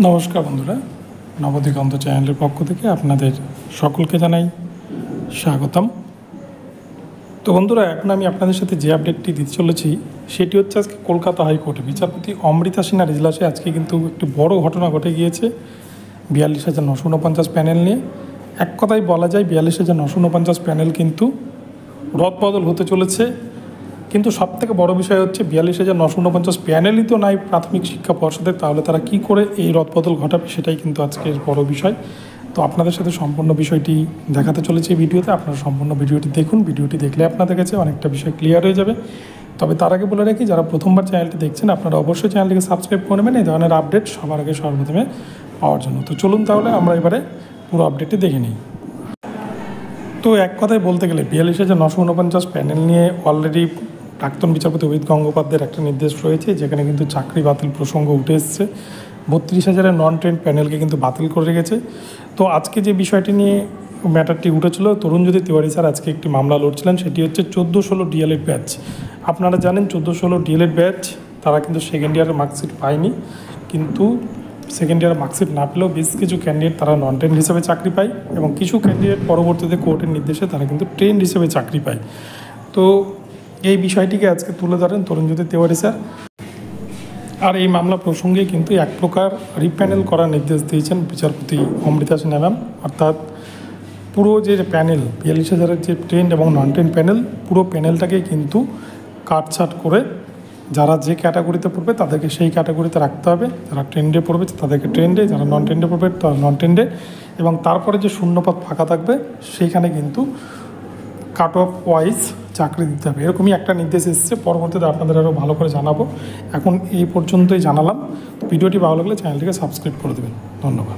নমস্কার বন্ধুরা, নবদিগন্ত চ্যানেলের পক্ষ থেকে আপনাদের সকলকে জানাই স্বাগতম। তো বন্ধুরা, এখন আমি আপনাদের সাথে যে আপডেটটি দিতে চলেছি সেটি হচ্ছে আজকে কলকাতা হাইকোর্টে বিচারপতি অমৃতা সিনহার ইজলাসে আজকে কিন্তু একটি বড় ঘটনা ঘটে গিয়েছে 42,949 প্যানেল নিয়ে। এক কথায় বলা যায় 42,949 প্যানেল কিন্তু রদবদল হতে চলেছে। কিন্তু সবথেকে বড় বিষয় হচ্ছে 42,949 প্যানেলই তো নাই প্রাথমিক শিক্ষা পর্ষদের, তাহলে তারা কি করে এই রদবদল ঘটাবে সেটাই কিন্তু আজকের বড় বিষয়। তো আপনাদের সাথে সম্পূর্ণ বিষয়টি দেখাতে চলেছে এই ভিডিওতে। আপনারা সম্পূর্ণ ভিডিওটি দেখুন, ভিডিওটি দেখলে আপনাদের কাছে অনেকটা বিষয় ক্লিয়ার হয়ে যাবে। তবে তার আগে বলে রাখি, যারা প্রথমবার চ্যানেলটি দেখছেন আপনারা অবশ্যই চ্যানেলটিকে সাবস্ক্রাইব করবেন এই ধরনের আপডেট সবার আগে সর্বপ্রথমে পাওয়ার জন্য। তো চলুন তাহলে আমরা এবারে পুরো আপডেটটি দেখে নিই। তো এক কথায় বলতে গেলে 42,949 প্যানেল নিয়ে অলরেডি প্রাক্তন বিচারপতি অভিজিৎ গঙ্গোপাধ্যায়ের একটা নির্দেশ রয়েছে, যেখানে কিন্তু চাকরি বাতিল প্রসঙ্গ উঠে এসছে। 32,000 নন ট্রেন্ড প্যানেলকে কিন্তু বাতিল করে রেখেছে। তো আজকে যে বিষয়টি নিয়ে ম্যাটারটি উঠেছিল, তরুণজ্যোতি তিওয়ারি স্যার আজকে একটি মামলা লড়ছিলেন, সেটি হচ্ছে 14-16 ডিএলএড ব্যাচ। আপনারা জানেন 14-16 ডিএলএড ব্যাচ তারা কিন্তু সেকেন্ড ইয়ারের মার্কশিট পায়নি, কিন্তু সেকেন্ড ইয়ার মার্কশিট না পেলেও বেশ কিছু ক্যান্ডিডেট তারা নন ট্রেন্ড হিসেবে চাকরি পায়, এবং কিছু ক্যান্ডিডেট পরবর্তীতে কোর্টের নির্দেশে তারা কিন্তু ট্রেন্ড হিসেবে চাকরি পায়। তো এই বিষয়টিকে আজকে তুলে ধরেন তরুণজ্যোতি তিওয়ারি স্যার। আর এই মামলা প্রসঙ্গে কিন্তু এক প্রকার রিপ্যানেল করার নির্দেশ দিয়েছেন বিচারপতি অমৃতা সিনহা ম্যাম। অর্থাৎ পুরো যে প্যানেল 42,000 যে ট্রেন্ড এবং নন ট্রেন্ড প্যানেল, পুরো প্যানেলটাকে কিন্তু কাটছাট করে যারা যে ক্যাটাগরিতে পড়বে তাদেরকে সেই ক্যাটাগরিতে রাখতে হবে। যারা ট্রেন্ডে পড়বে তাদেরকে ট্রেন্ডে, যারা নন ট্রেন্ডে পড়বে তারা নন ট্রেন্ডে, এবং তারপরে যে শূন্যপদ ফাঁকা থাকবে সেইখানে কিন্তু কাট অফ ওয়াইজ চাকরি দিতে হবে। এরকমই একটা নির্দেশ এসেছে। পরবর্তীতে আপনাদের আরও ভালো করে জানাবো। এখন এই পর্যন্তই জানালাম। ভিডিওটি ভালো লাগলে চ্যানেলটিকে সাবস্ক্রাইব করে দেবেন। ধন্যবাদ।